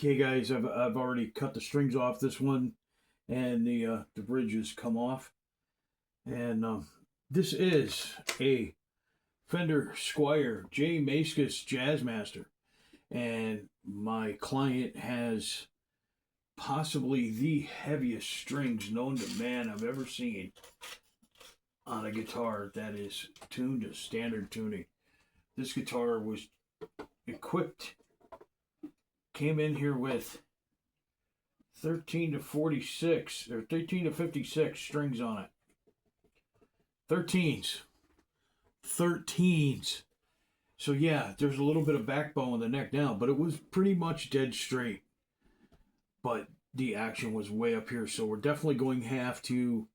Okay, guys, I've already cut the strings off this one, and the bridge has come off. And this is a Fender Squire Jay Mascis Jazzmaster, and my client has possibly the heaviest strings known to man I've ever seen on a guitar that is tuned to standard tuning. This guitar was equipped, came in here with 13 to 46 or 13 to 56 strings on it. 13s. 13s. So yeah, there's a little bit of backbone in the neck now, but it was pretty much dead straight. But the action was way up here, so we're definitely going to have to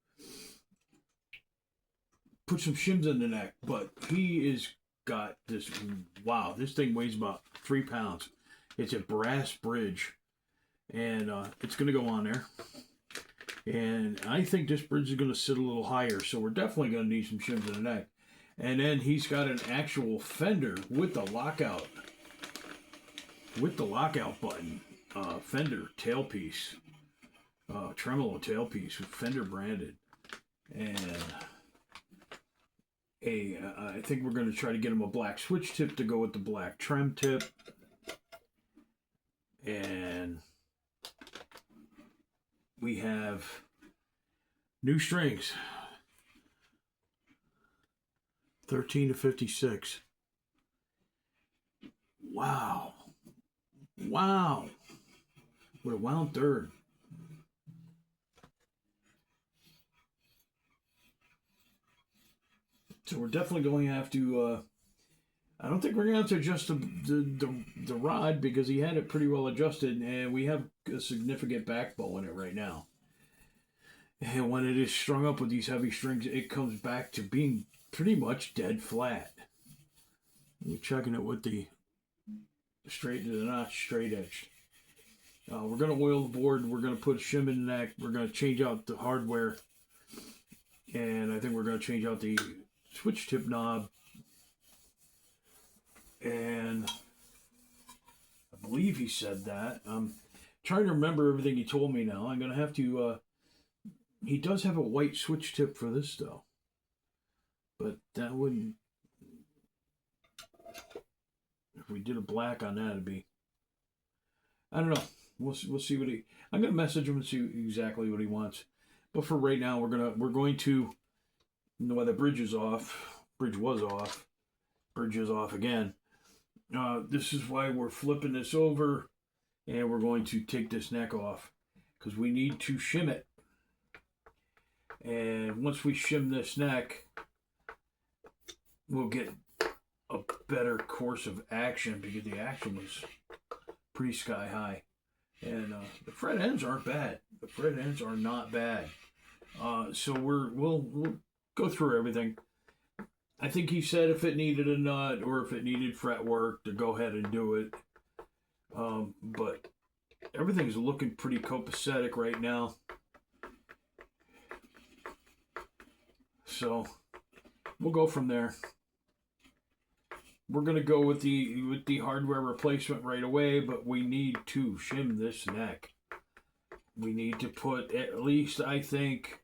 put some shims in the neck. But he is got this. Wow, this thing weighs about 3 pounds. It's a brass bridge, and it's going to go on there. And I think this bridge is going to sit a little higher, so we're definitely going to need some shims in the neck. And then he's got an actual Fender with the lockout button. Fender tailpiece, tremolo tailpiece, Fender branded. And I think we're going to try to get him a black switch tip to go with the black trem tip. And we have new strings, 13 to 56. Wow. With a wound third. So we're definitely going to have to, I don't think we're going to have to adjust the rod, because he had it pretty well adjusted, and we have a significant backbone in it right now. And when it is strung up with these heavy strings, it comes back to being pretty much dead flat. We're checking it with the straight to the notch, straight edge. We're going to oil the board. We're going to put a shim in the neck. We're going to change out the hardware. And I think we're going to change out the switch tip knob. And I believe he said that. I'm trying to remember everything he told me now. I'm going to have to... he does have a white switch tip for this, though. But that wouldn't... If we did a black on that, it'd be... I don't know. We'll see what he... I'm going to message him and see exactly what he wants. But for right now, we're going to... You know, the bridge is off. Bridge was off. Bridge is off again. This is why we're flipping this over, and we're going to take this neck off, because we need to shim it. And once we shim this neck, we'll get a better course of action, because the action was pretty sky high. And the fret ends aren't bad. The fret ends are not bad. So we'll go through everything. I think he said if it needed a nut or if it needed fret work, to go ahead and do it. But everything's looking pretty copacetic right now. So we'll go from there. We're going to go with the hardware replacement right away, but we need to shim this neck. We need to put at least, I think,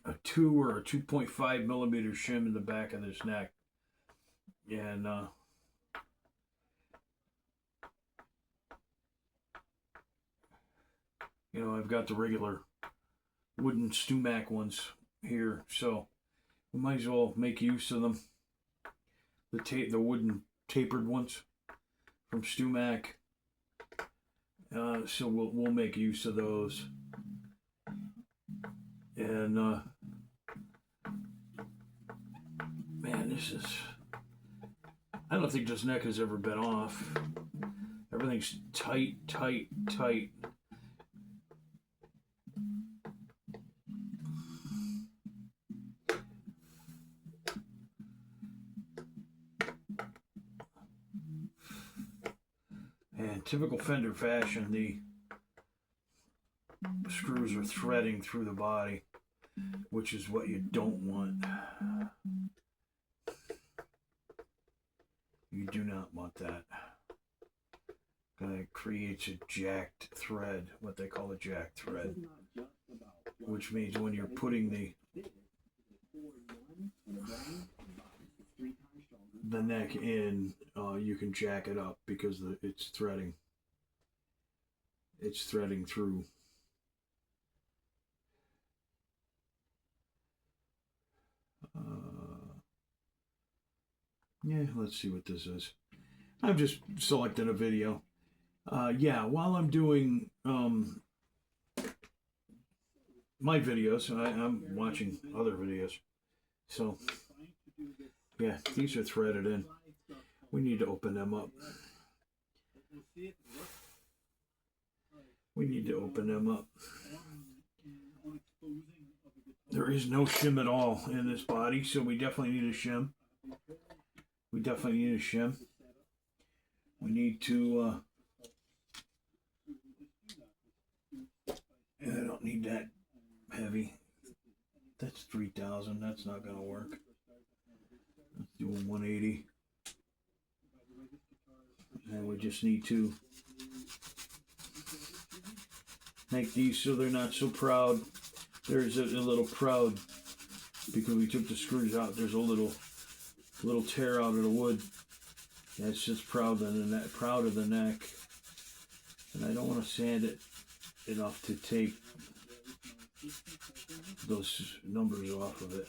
a 2 or a 2.5 millimeter shim in the back of this neck. And you know, I've got the regular wooden Stumac ones here, so we might as well make use of them. The wooden tapered ones from Stumac. So we'll make use of those. And man, this is... I don't think this neck has ever been off. Everything's tight. And typical Fender fashion, the screws are threading through the body, which is what you don't want. You do not want that. kind of creates a jacked thread, what they call a jacked thread, which means when you're putting the neck in, you can jack it up because it's threading. It's threading through. Yeah, let's see what this is. I'm just selecting a video. Yeah, while I'm doing my videos, I'm watching other videos. So, yeah, these are threaded in. We need to open them up. We need to open them up. There is no shim at all in this body, so we definitely need a shim. We definitely need a shim. We need to, I don't need that heavy. That's 3,000. That's not going to work. Let's do a 180. And we just need to make these so they're not so proud. There's a little proud because we took the screws out. There's a little tear out of the wood. That's just proud of the neck. And I don't want to sand it enough to take those numbers off of it.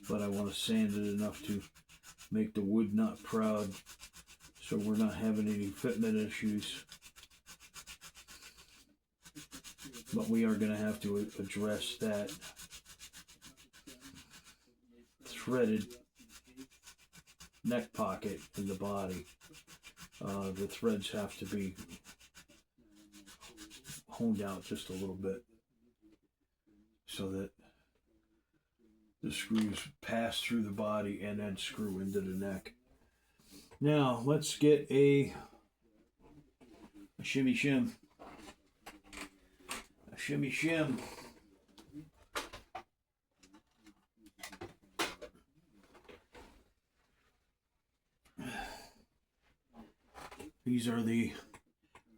But I want to sand it enough to make the wood not proud, so we're not having any fitment issues. But we are going to have to address that threaded neck pocket in the body. The threads have to be honed out just a little bit so that the screws pass through the body and then screw into the neck. Now let's get a shimmy shim. A shimmy shim. These are the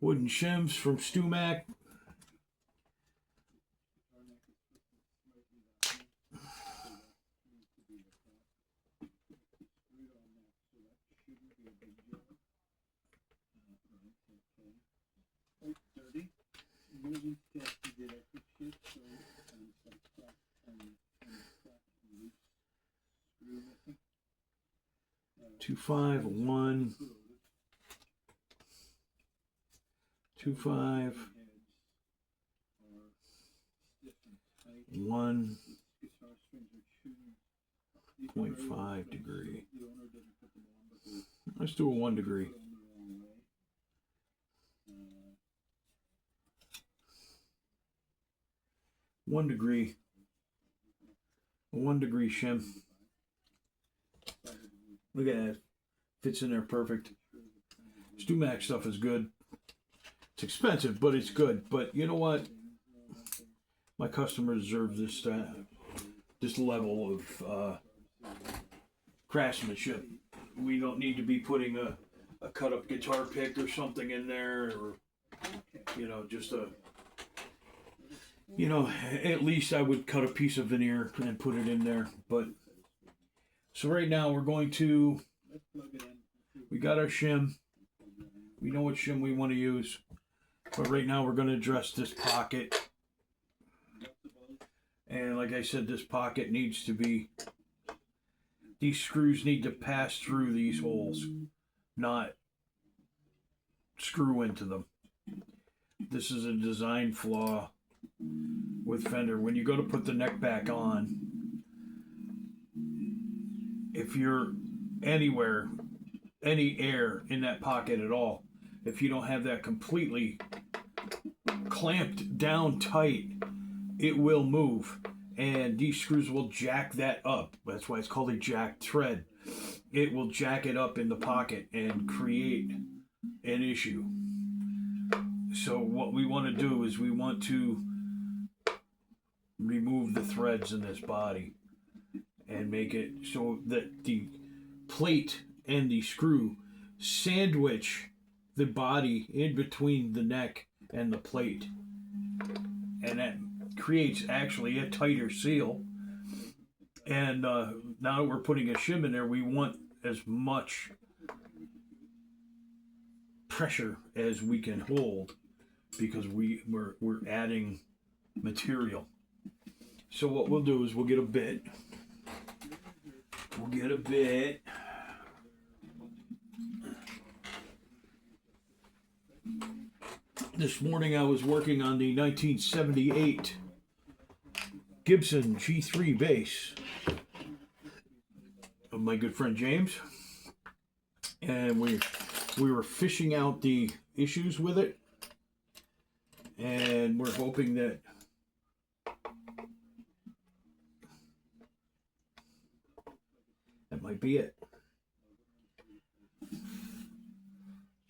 wooden shims from StewMac. Two five one. 2.5 1.5 degree. Let's do a 1 degree. A 1 degree shim. Look at that. Fits in there perfect. StewMac stuff is good. It's expensive, but it's good. But you know what? My customers deserve this level of craftsmanship. We don't need to be putting a cut-up guitar pick or something in there, or just a. At least I would cut a piece of veneer and put it in there. But so right now we're going to. We got our shim. We know what shim we want to use. But right now we're going to address this pocket. And like I said, this pocket needs to be, these screws need to pass through these holes, not screw into them. This is a design flaw with Fender. When you go to put the neck back on, if you're anywhere, any air in that pocket at all, if you don't have that completely clamped down tight, it will move, and these screws will jack that up. That's why it's called a jack thread. It will jack it up in the pocket and create an issue. So what we want to do is we want to remove the threads in this body and make it so that the plate and the screw sandwich the body in between the neck and the plate. And that creates actually a tighter seal. And now that we're putting a shim in there, we want as much pressure as we can hold, because we're adding material. So what we'll do is we'll get a bit. This morning I was working on the 1978 Gibson G3 bass of my good friend James, and we were fishing out the issues with it, and we're hoping that that might be it.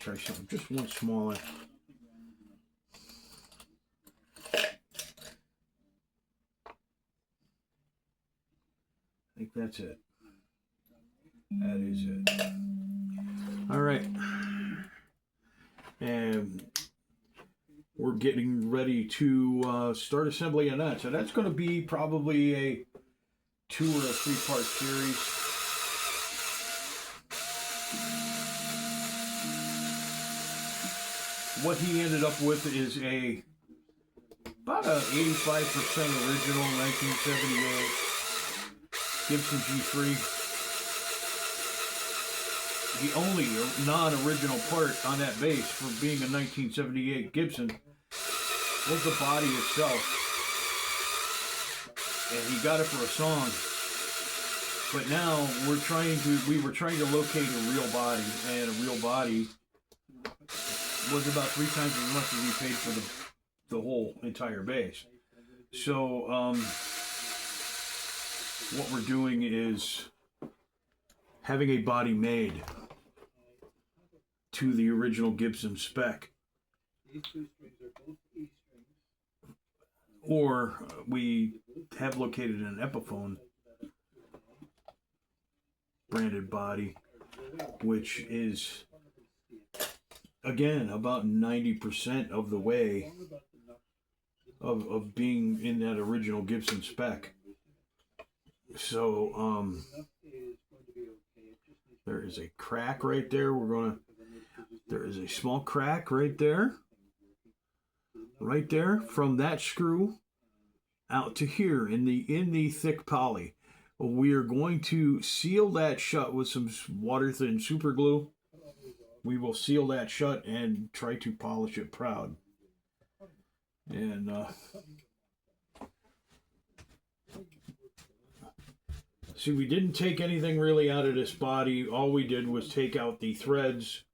Try something just one smaller. I think that's it. That is it. All right. And we're getting ready to start assembly on that. So that's going to be probably a 2 or 3 part series. What he ended up with is about a 85% original 1978 Gibson G3. The only non-original part on that bass, for being a 1978 Gibson, was the body itself. And he got it for a song. But now we were trying to locate a real body, and a real body was about 3 times as much as we paid for the whole entire bass. So what we're doing is having a body made to the original Gibson spec, or we have located an Epiphone branded body, which is again about 90% of the way of being in that original Gibson spec. So there is a crack right there. There is a small crack right there from that screw out to here in the thick poly. We are going to seal that shut with some water thin super glue. We will seal that shut and try to polish it proud. And see, we didn't take anything really out of this body. All we did was take out the threads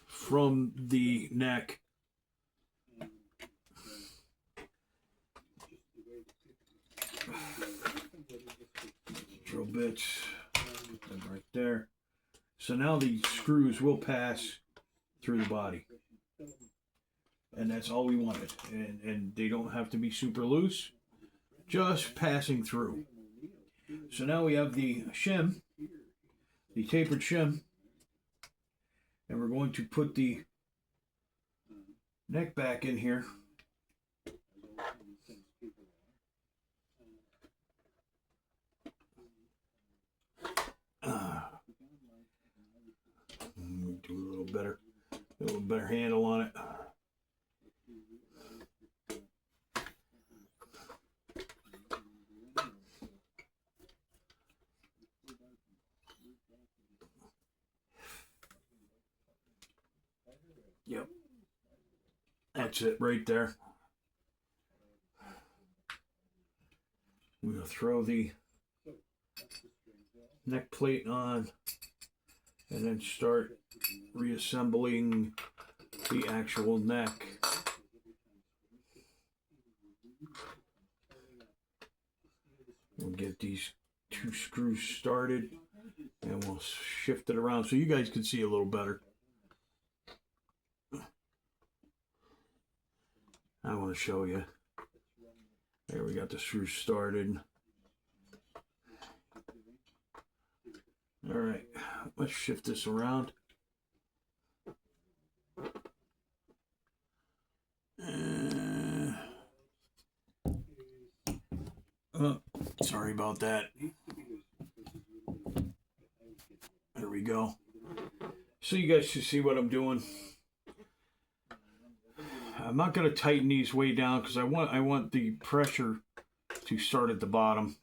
from the neck. Drill bits, put them right there. So now the screws will pass through the body. And that's all we wanted. And they don't have to be super loose, just passing through. So now we have the shim, the tapered shim, and we're going to put the neck back in here. Do a little better handle on it. Yep. That's it right there. We'll throw the neck plate on and then start reassembling the actual neck. We'll get these 2 screws started and we'll shift it around so you guys can see a little better. I want to show you. There, we got the screws started. All right, let's shift this around. Sorry about that. There we go. So you guys should see what I'm doing. I'm not going to tighten these way down because I want the pressure to start at the bottom.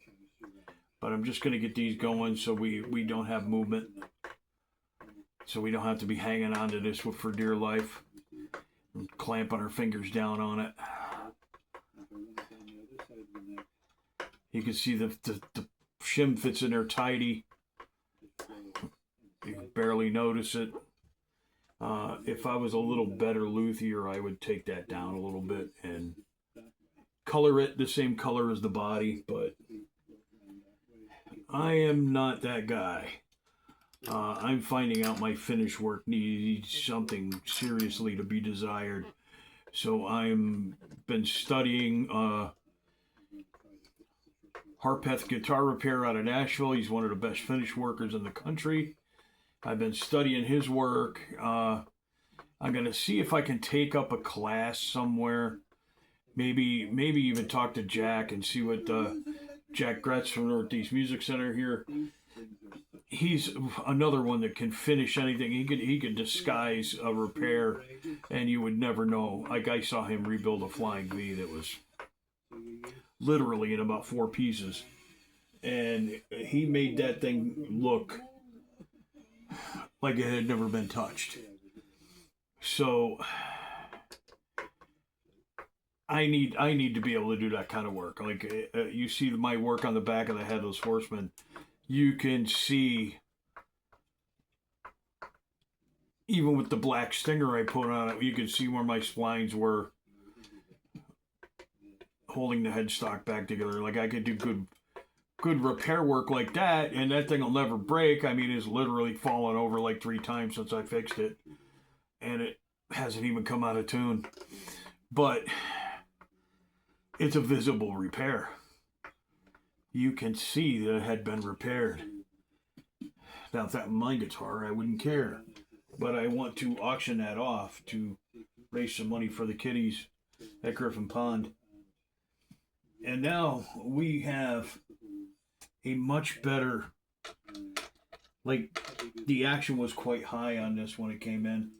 But I'm just going to get these going so we don't have movement. So we don't have to be hanging on to this for dear life. And clamping our fingers down on it. You can see the shim fits in there tidy. You can barely notice it. If I was a little better luthier, I would take that down a little bit and color it the same color as the body, but I am not that guy. I'm finding out my finish work needs something seriously to be desired. So I'm been studying Harpeth Guitar Repair out of Nashville. He's one of the best finish workers in the country. I've been studying his work. I'm going to see if I can take up a class somewhere. Maybe even talk to Jack and see what Jack Gretz from Northeast Music Center here. He's another one that can finish anything. He could disguise a repair, and you would never know. Like I saw him rebuild a Flying V that was literally in about 4 pieces, and he made that thing look like it had never been touched. So I need to be able to do that kind of work. Like you see my work on the back of the Headless Horseman. You can see, even with the black stinger I put on it, you can see where my splines were holding the headstock back together. Like I could do good repair work like that, and that thing will never break. I mean, it's literally fallen over like 3 times since I fixed it, and it hasn't even come out of tune. But it's a visible repair. You can see that it had been repaired. Now, if that were my guitar, I wouldn't care. But I want to auction that off to raise some money for the kiddies at Griffin Pond. And now we have a much better, like, the action was quite high on this when it came in.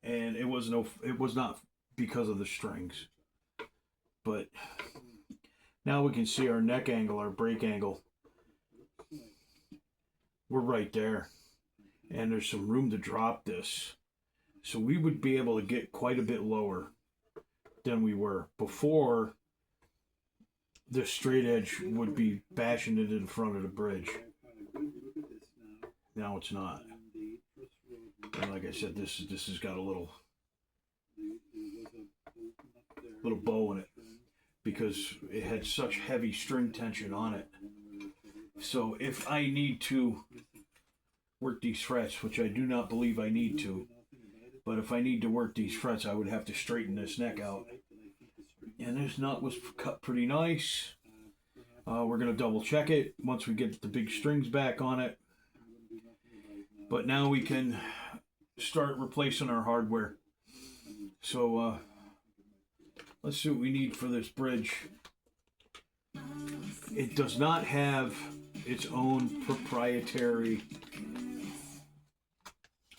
And it was not because of the strings. But now we can see our neck angle, our break angle. We're right there. And there's some room to drop this. So we would be able to get quite a bit lower than we were. Before, the straight edge would be bashing into the front of the bridge. Now it's not. And like I said, this has got a little bow in it, because it had such heavy string tension on it. So if I need to work these frets, which I do not believe I need to, but if I need to work these frets, I would have to straighten this neck out. And this nut was cut pretty nice. We're going to double check it once we get the big strings back on it. But now we can start replacing our hardware. So let's see what we need for this bridge. It does not have its own proprietary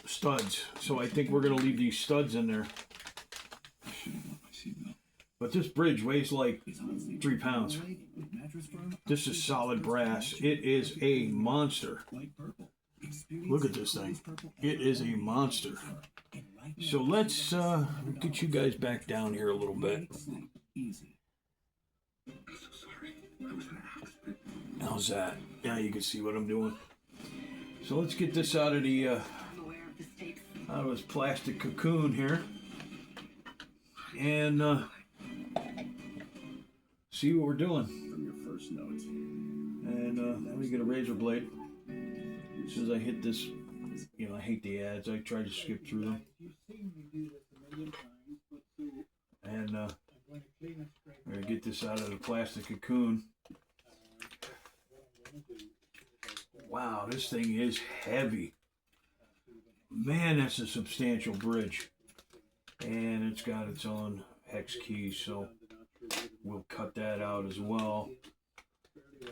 studs, so I think we're going to leave these studs in there. But this bridge weighs like 3 pounds. This is solid brass. It is a monster. Look at this thing. It is a monster. So let's get you guys back down here a little bit. How's that? Now you can see what I'm doing. So let's get this out of this plastic cocoon here, and see what we're doing. And let me get a razor blade. As soon as I hit this, I hate the ads. I try to skip through them. And I'm going to get this out of the plastic cocoon. Wow, this thing is heavy. Man, that's a substantial bridge. And it's got its own hex key, so we'll cut that out as well.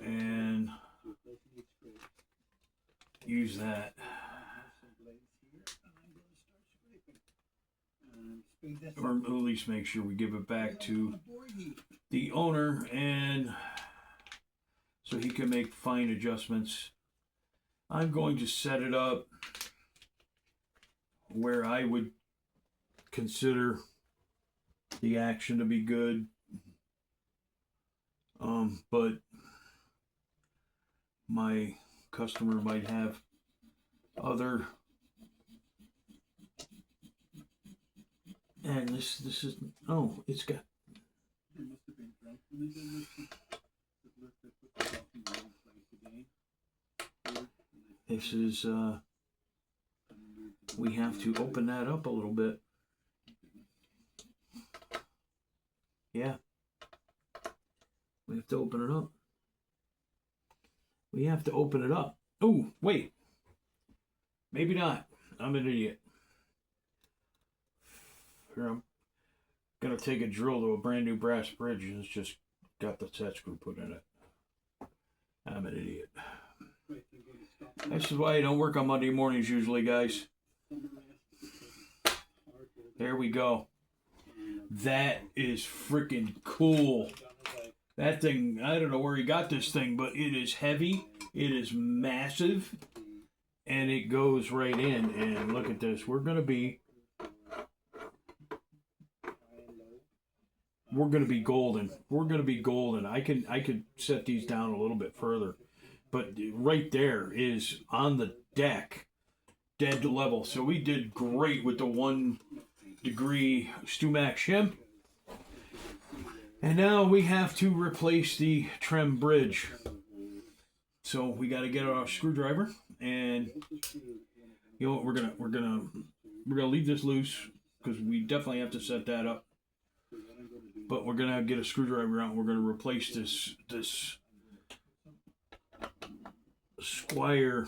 and use that. Or at least make sure we give it back to the owner, and so he can make fine adjustments. I'm going to set it up where I would consider the action to be good. But my customer might have other, and this is, oh, it's got, this is we have to open that up a little bit. Yeah, we have to open it up. We have to open it up. Oh, wait. Maybe not. I'm an idiot. Here, I'm going to take a drill to a brand new brass bridge, and it's just got the set screw put in it. I'm an idiot. This is why I don't work on Monday mornings usually, guys. There we go. That is freaking cool. That thing, I don't know where he got this thing, but it is heavy, it is massive, and it goes right in. And look at this. We're gonna be golden. We're gonna be golden. I could set these down a little bit further, but right there is on the deck, dead level. So we did great with the 1 degree Stumac shim. And now we have to replace the trem bridge. So we got to get our screwdriver, and you know what, we're gonna leave this loose because we definitely have to set that up. But we're gonna get a screwdriver out, and we're gonna replace this Squier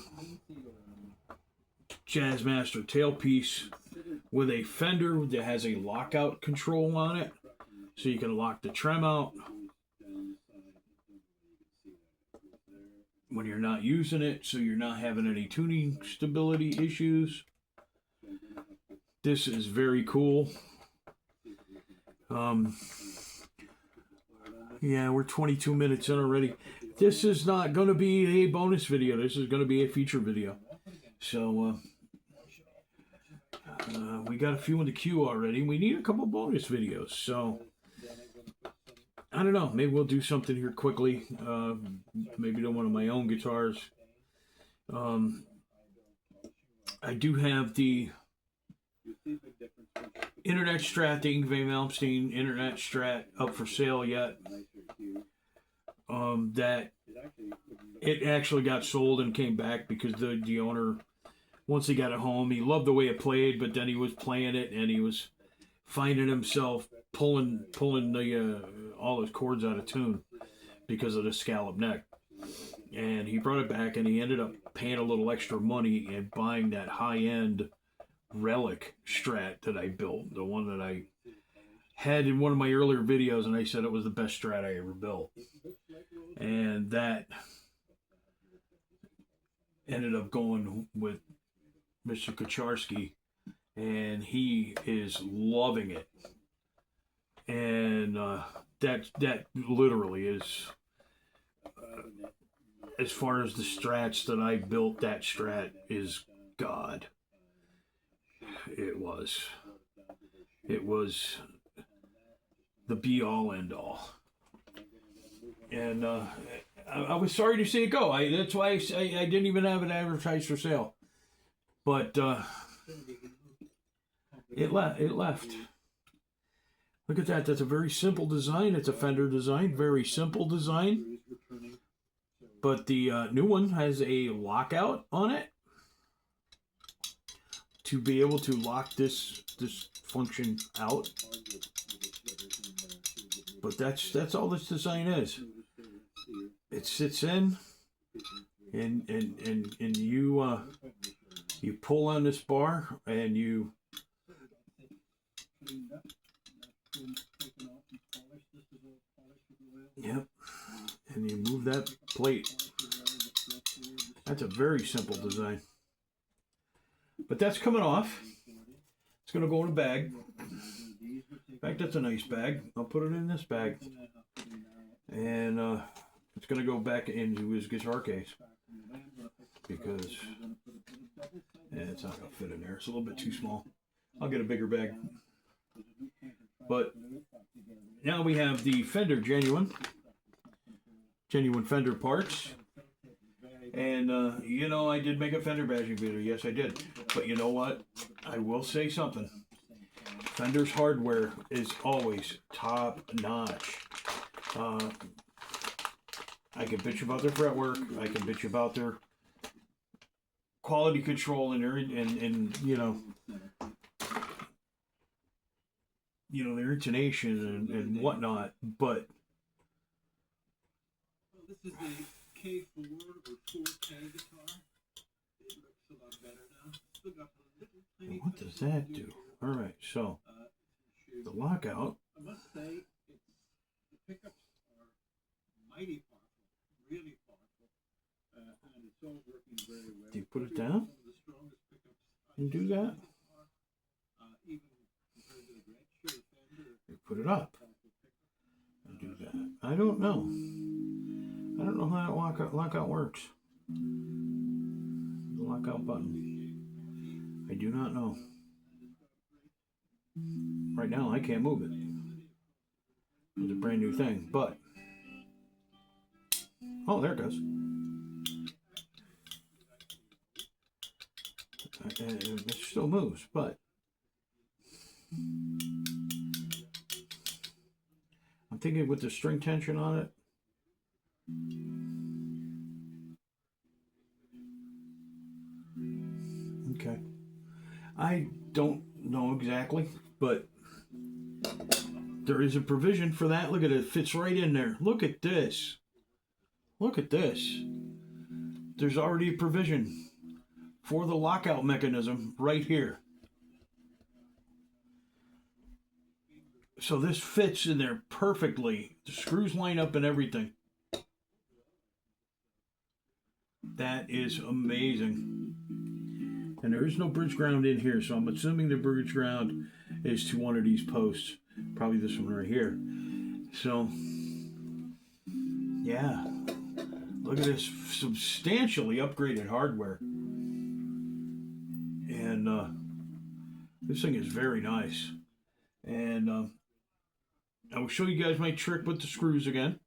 Jazzmaster tailpiece with a fender that has a lockout control on it, so you can lock the trem out when you're not using it, so you're not having any tuning stability issues. This is very cool. Yeah, we're 22 minutes in already. This is not going to be a bonus video. This is going to be a feature video. So, we got a few in the queue already. We need a couple bonus videos. So, I don't know. Maybe we'll do something here quickly. Maybe to one of my own guitars. I do have the Internet Strat, the Yngwie Malmsteen Internet Strat up for sale yet. That it actually got sold and came back because the owner, once he got it home, he loved the way it played, but then he was playing it and he was finding himself pulling the all his chords out of tune because of the scallop neck. And he brought it back, and he ended up paying a little extra money and buying that high-end relic Strat that I built, the one that I had in one of my earlier videos, and I said it was the best Strat I ever built. And that ended up going with Mr. Kacharski, and he is loving it. And that literally is, as far as the Strats that I built, that Strat is God. It was the be-all, end-all. And I was sorry to see it go. That's why I didn't even have it advertised for sale. But it left. Look at that. That's a very simple design. It's a Fender design. Very simple design. But the new one has a lockout on it to be able to lock this function out. But that's all this design is. It sits in, and you pull on this bar, and you yep, And you move that plate. That's a very simple design. But that's coming off. It's going to go in a bag. In fact, that's a nice bag. I'll put it in this bag. And it's going to go back into his guitar case. Because it's not going to fit in there. It's a little bit too small. I'll get a bigger bag. But now we have the Fender genuine Fender parts. And, you know, I did make a Fender bashing video. Yes, I did. But you know what? I will say something. Fender's hardware is always top notch. I can bitch about their fretwork. I can bitch about their quality control and their, and you know, their intonation and whatnot. But this is the K4 or 4K guitar. It looks a lot better now. Still got a little tiny. What does that do? All right, so the lockout. I must say, the pickups are mighty powerful, really powerful, and it's all working very well. Do you put it down and do that? Even compared to the Gretsch or Fender. You put it up and do that. I don't know. I don't know how that lockout works. The lockout button. I do not know. Right now, I can't move it. It's a brand new thing, but... Oh, there it goes. It still moves, but... I'm thinking with the string tension on it, okay. I don't know exactly, but there is a provision for that. Look at it. It fits right in there. Look at this. Look at this. There's already a provision for the lockout mechanism right here. So this fits in there perfectly. The screws line up and everything. That is amazing. And there is no bridge ground in here, so I'm assuming the bridge ground is to one of these posts. Probably this one right here. So, yeah. Look at this substantially upgraded hardware. And this thing is very nice. And I will show you guys my trick with the screws again.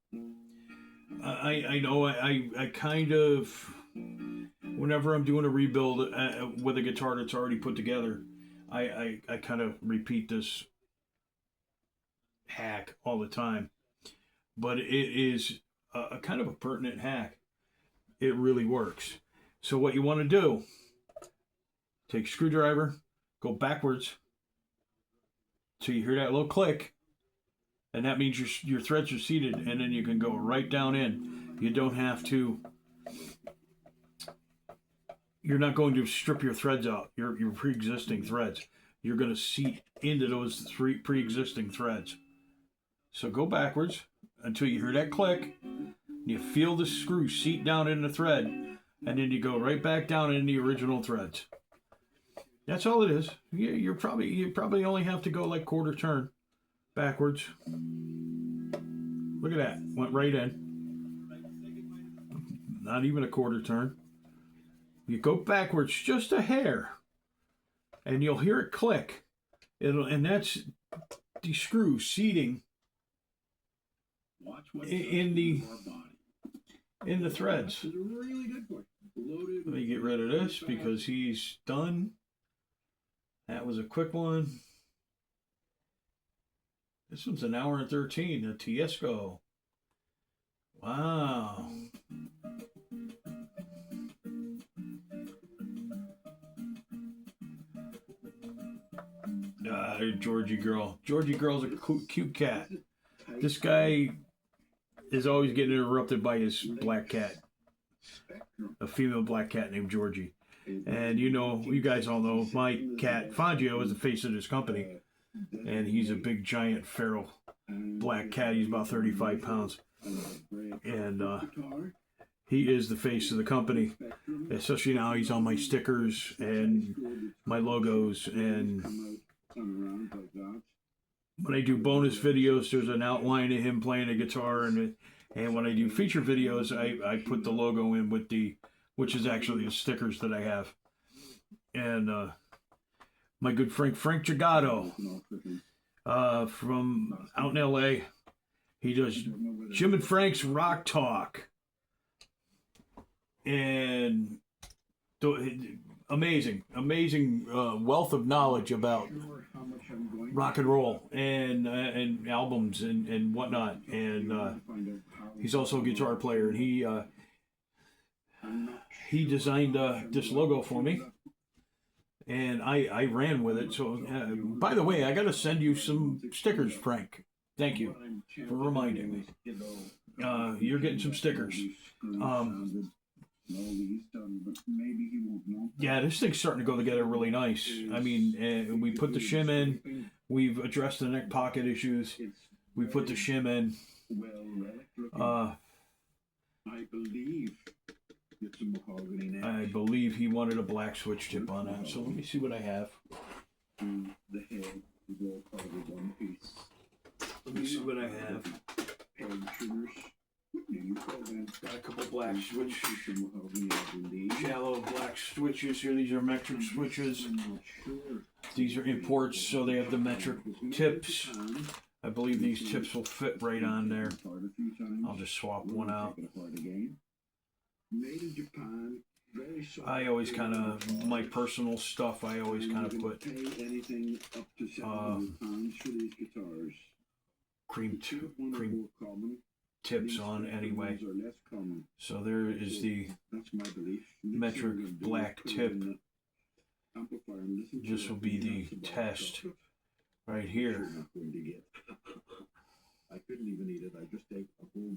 I know I kind of, whenever I'm doing a rebuild with a guitar that's already put together, I kind of repeat this hack all the time. But it is a kind of a pertinent hack. It really works. So what you want to do, take a screwdriver, go backwards till you hear that little click, and that means your threads are seated, and then you can go right down in. You don't have to, you're not going to strip your threads out, your pre-existing threads. You're going to seat into those three pre-existing threads. So go backwards until you hear that click, you feel the screw seat down in the thread, and then you go right back down in the original threads. That's all it is. You probably only have to go like quarter turn backwards. Look at that. Went right in. Not even a quarter turn. You go backwards just a hair, and you'll hear it click. And that's the screw seating in the threads. Let me get rid of this because he's done. That was a quick one. This one's an hour and 13, a Tiesco. Wow. Georgie girl. Georgie girl's a cute cat. This guy is always getting interrupted by his black cat. A female black cat named Georgie. And you guys all know, my cat, Fangio, is the face of this company. And he's a big, giant, feral black cat. He's about 35 pounds. And he is the face of the company, especially now he's on my stickers and my logos. And when I do bonus videos, there's an outline of him playing a guitar, and when I do feature videos, I put the logo in with which is actually the stickers that I have. And my good friend Frank Gigato from out in LA, he does Jim and Frank's Rock Talk. And amazing wealth of knowledge about rock and roll and albums and whatnot. And he's also a guitar player. And he designed this logo for me, and I ran with it. So by the way, I got to send you some stickers, Frank. Thank you for reminding me. You're getting some stickers. Yeah, this thing's starting to go together really nice. I mean, we put the shim in. We've addressed the neck pocket issues. We put the shim in. I believe he wanted a black switch tip on that. So let me see what I have. Let me see what I have. Got a couple black shallow black switches here. These are metric switches. These are imports, so they have the metric tips. I believe these tips will fit right on there. I'll just swap one out. I always kind of, my personal stuff, I always kind of put cream tips on anyway. So there is the metric black tip. This will be the test right here.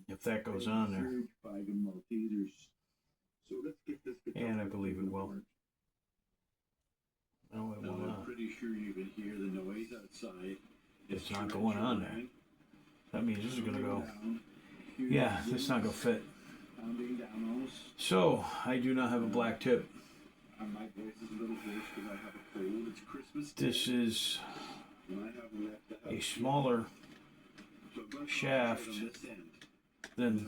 If that goes on there. And I believe it will. No, it will not. I'm pretty sure you can hear the noise outside. It's not going on there. That means this is going to go. Yeah, this is not going to fit. So, I do not have a black tip. This is a smaller shaft than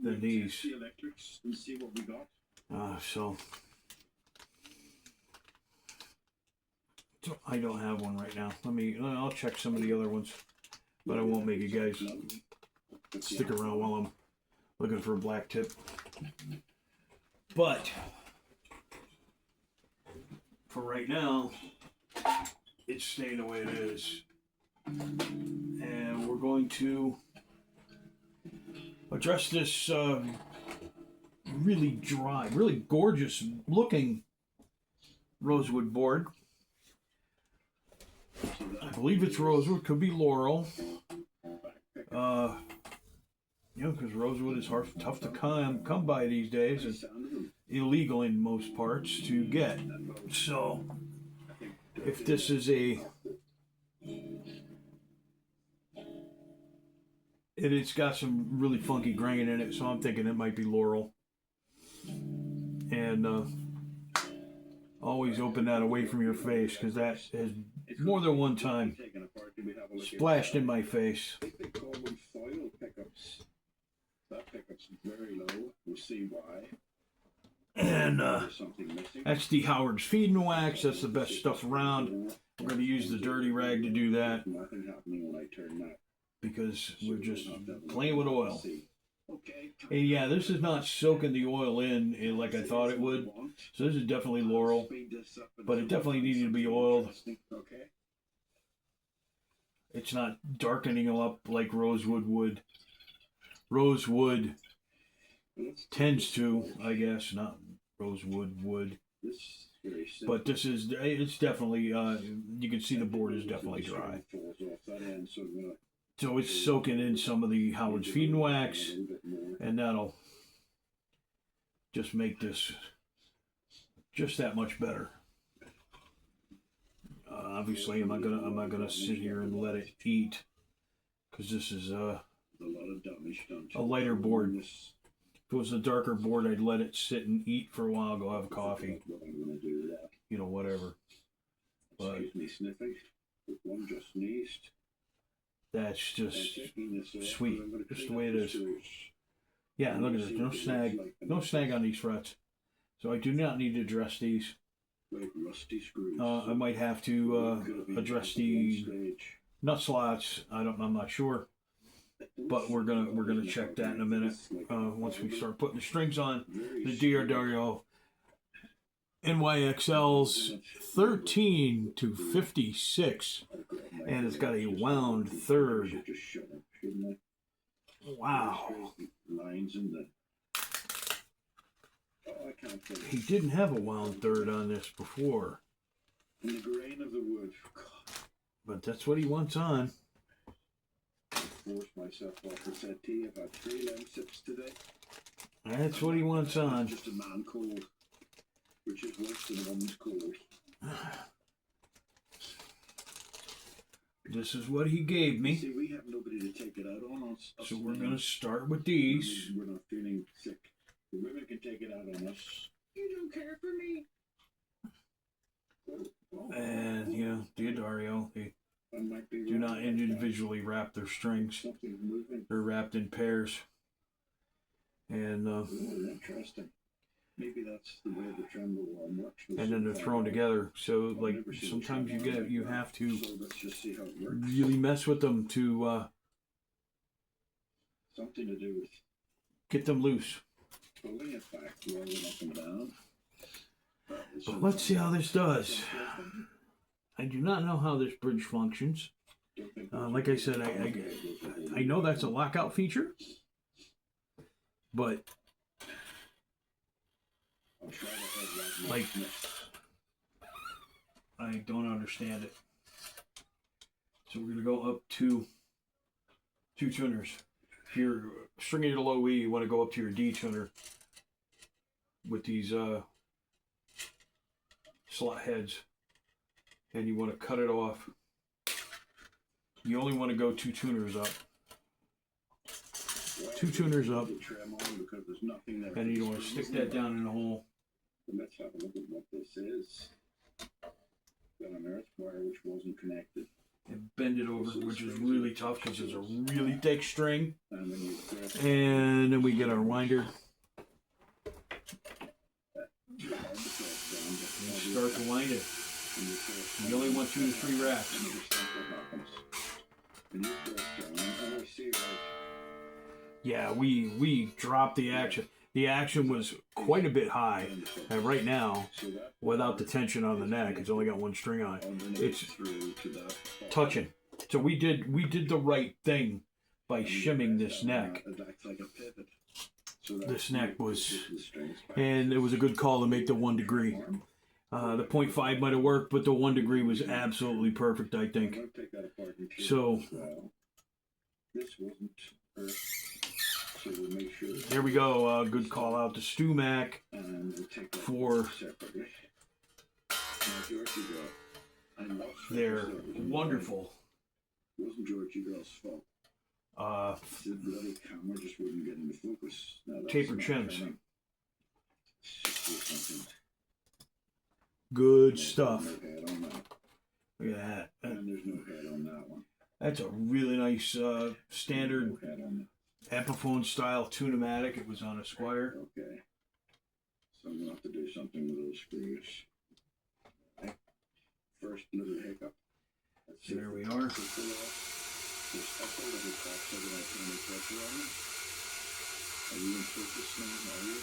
these. So I don't have one right now. I'll check some of the other ones, but I won't make you guys stick around while I'm looking for a black tip. But for right now, it's staying the way it is. And we're going to address this really dry, really gorgeous looking rosewood board. I believe it's rosewood, could be laurel. Because rosewood is tough to come by these days, and illegal in most parts to get. So, if this is it's got some really funky grain in it, so I'm thinking it might be laurel. And always open that away from your face, because that has more than one time splashed in my face. That pickup's very low. We'll see why. And that's the Howard's Feed and Wax. That's the best stuff around. We're going to use the dirty rag to do that, because we're just playing with oil. And yeah, this is not soaking the oil in like I thought it would. So this is definitely laurel, but it definitely needed to be oiled. It's not darkening up like rosewood would. Rosewood tends to, I guess, not rosewood wood. But this is, it's definitely, you can see the board is definitely dry. So it's soaking in some of the Howard's Feed and Wax, and that'll just make this just that much better. Obviously, I'm not gonna sit here and let it eat, because this is a lighter board. If it was a darker board, I'd let it sit and eat for a while, go have coffee, you know, whatever. But excuse me sniffing, but one just sneezed. That's just sweet, just the way it is. Yeah, look at this, no snag on these frets. So I do not need to address these. I might have to address the nut slots. I'm not sure, but we're gonna check that in a minute. Once we start putting the strings on, the Dario NYXL's 13 to 56, and it's got a wound third. Wow. He didn't have a wound third on this before. In the grain of the wood. But that's what he wants on. I forced myself off the settee. I've had 3 lemon sips today. That's what he wants on. Just a man cold, which is worse than a woman's cold. This is what he gave me. See, we have nobody to take it out on us. So we're going to start with these. We're not feeling sick. The women can take it out on us. You don't care for me. And, you know, Dario, they do not individually wrap their strings. They're wrapped in pairs. And, interesting. Maybe that's the way the tremolo one works. And then they're thrown together. So, like, sometimes you have to really mess with them to something to do with get them loose. pulling it back rather than up and down. But let's see how this does. I do not know how this bridge functions. Like I said, I know that's a lockout feature, but like I don't understand it. So we're gonna go up to 2 tuners. If you're stringing it a low E, you want to go up to your D tuner with these slot heads, and you want to cut it off. You only want to go 2 tuners up. 2 tuners up, and you want to stick that down in the hole. Let's have a look at what this is. Got an earth wire which wasn't connected. And bend it over, which is really tough because it's a really thick string. And then we get our winder. And start to wind it. You only want 2 to 3 wraps. Yeah, we dropped the action. The action was quite a bit high, and right now, without the tension on the neck, it's only got 1 string on it. It's touching. So we did the right thing by shimming this neck. This neck was, and it was a good call to make the 1 degree. The 0.5 might have worked, but the 1 degree was absolutely perfect, I think. So there we go. Good call out to Stu Mac for their wonderful tapered shims. Good stuff. Look at that. And there's no head on that one. That's a really nice standard Epiphone style tunematic. It was on a Squire. Okay. So I'm going to have to do something with those screws. Okay. First little hiccup. There we are. Are you in focus now? Are you?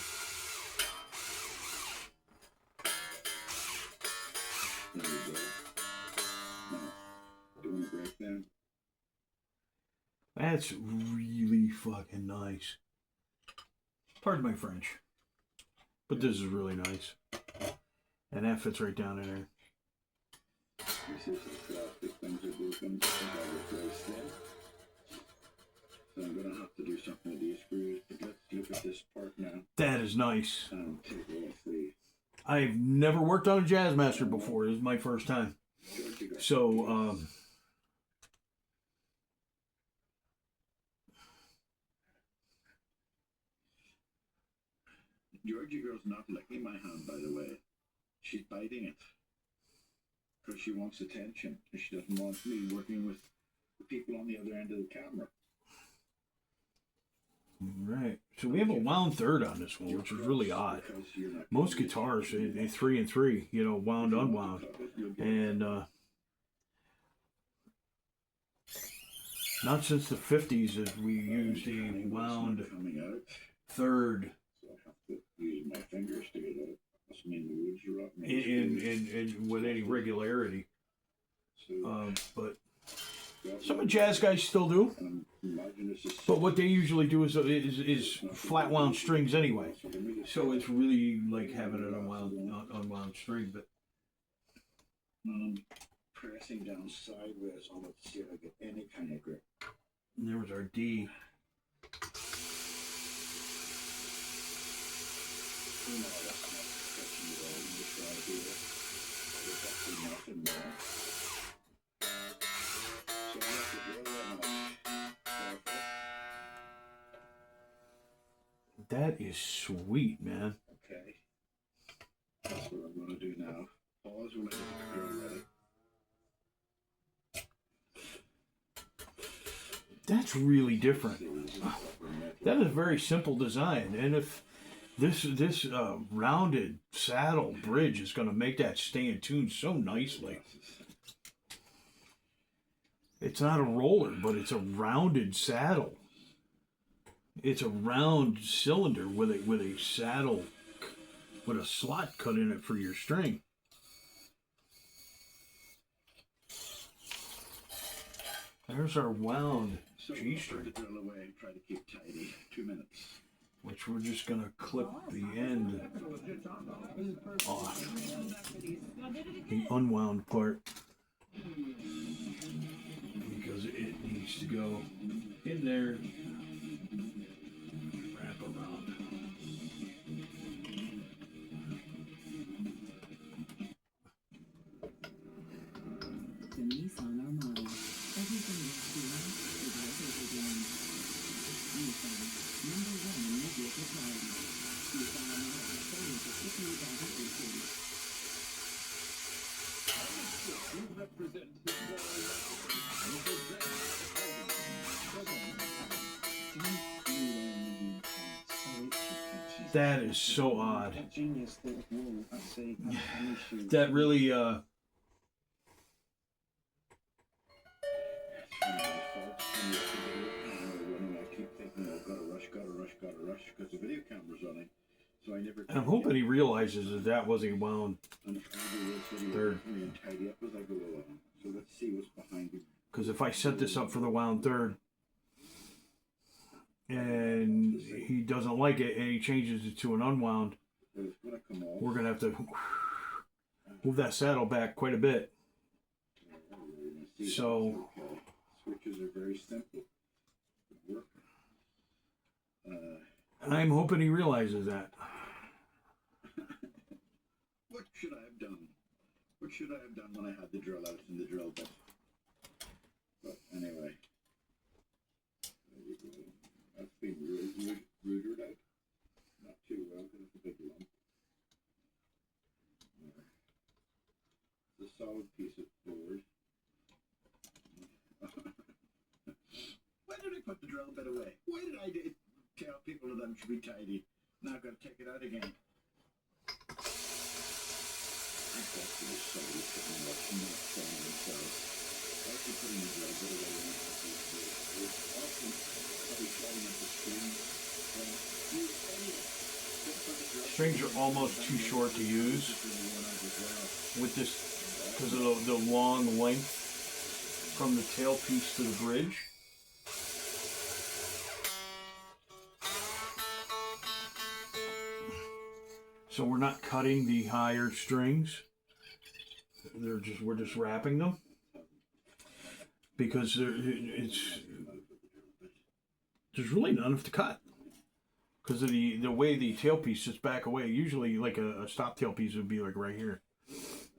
There we go. Now, doing a breakdown. That's really fucking nice. Pardon my French. But this is really nice. And that fits right down in there. You see some plastic things are broken. So I'm going to have to do something with these screws. But let's look at this part now. That is nice. And take off the... I've never worked on a Jazzmaster before. This is my first time. So, Georgie girl's not licking my hand, by the way. She's biting it. Because she wants attention. And she doesn't want me working with the people on the other end of the camera. right. So we have a wound third on this one, which is really odd. Most guitars, they 3 and 3, you know, wound, unwound. And not since the 50s have we used a wound third. So I have to use my fingers to get it. Must mean the woods are up. In with any regularity. So, but some of jazz guys still do. But what they usually do is flat wound strings anyway. So it's really like having an unwound string. But pressing down sideways on it to see if I get any kind of grip. And there was our D. No, that's not stretching at all. You just gotta do it. There's actually nothing there. So I have to go that much. Careful. That is sweet, man. Okay. That's what I'm gonna do now. Pause when I get the drill ready. That's really different. That is a very simple design, and if this rounded saddle bridge is going to make that stay in tune so nicely. It's not a roller, but it's a rounded saddle. It's a round cylinder with a saddle with a slot cut in it for your string. There's our wound G string. Put the drill away and try to keep tidy. 2 minutes. Which we're just going to clip the end off. The unwound part. Because it needs to go in there. Wrap around. The Nissan Armada. Everything is tuned with auto-design. Nissan, #1 media supplier. Nissan Armada, selling for $50,000. We represent That is so odd. Genius little wool, I say, That really I keep thinking, oh, gotta rush, because the video camera's running. So I never. I'm hoping he realizes that was a wound third. And tidy up as I go along. So let's see what's behind me. Because if I set this up for the wound third and he doesn't like it and he changes it to an unwound, we're going to have to move that saddle back quite a bit. So switches are very simple. Work. I'm hoping he realizes that. What should I have done? What should I have done when I had the drill out in the drill bit? But anyway, there we go. That's been rooted out. Not too well because it's a big lump. It's a solid piece of board. Why did I put the drill bit away? Why did I tell people that them should be tidy? Now I've got to take it out again. I thought there was somebody sitting watching that showing themselves. I was putting the drill bit away when I had the often probably shouting at the screen. Strings are almost too short to use with this because of the long length from the tailpiece to the bridge. So we're not cutting the higher strings. We're just wrapping them because there's really not enough to cut because of the way the tailpiece sits back away. Usually, like a stop tailpiece would be like right here,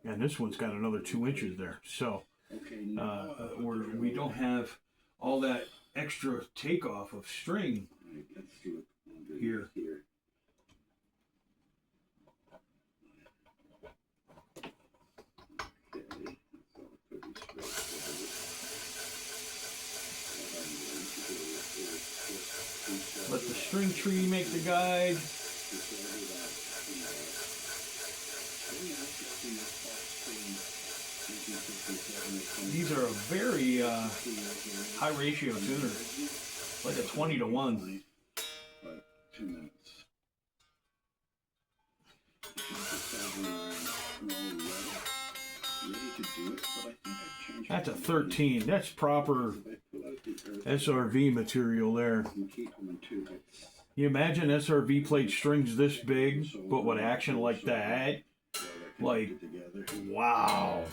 and this one's got another 2 inches there. So Okay, now where we don't have all that extra takeoff of string Right, let's do it underneath here. here. Okay, so pretty straightforward. Let the string tree make the guide. These are a very high ratio tuner, like a 20-to-1. About 2 minutes. Ready to do it, but I think I changed. That's a 13. That's proper SRV material there. Can you imagine SRV played strings this big, but with action like that? Like, wow.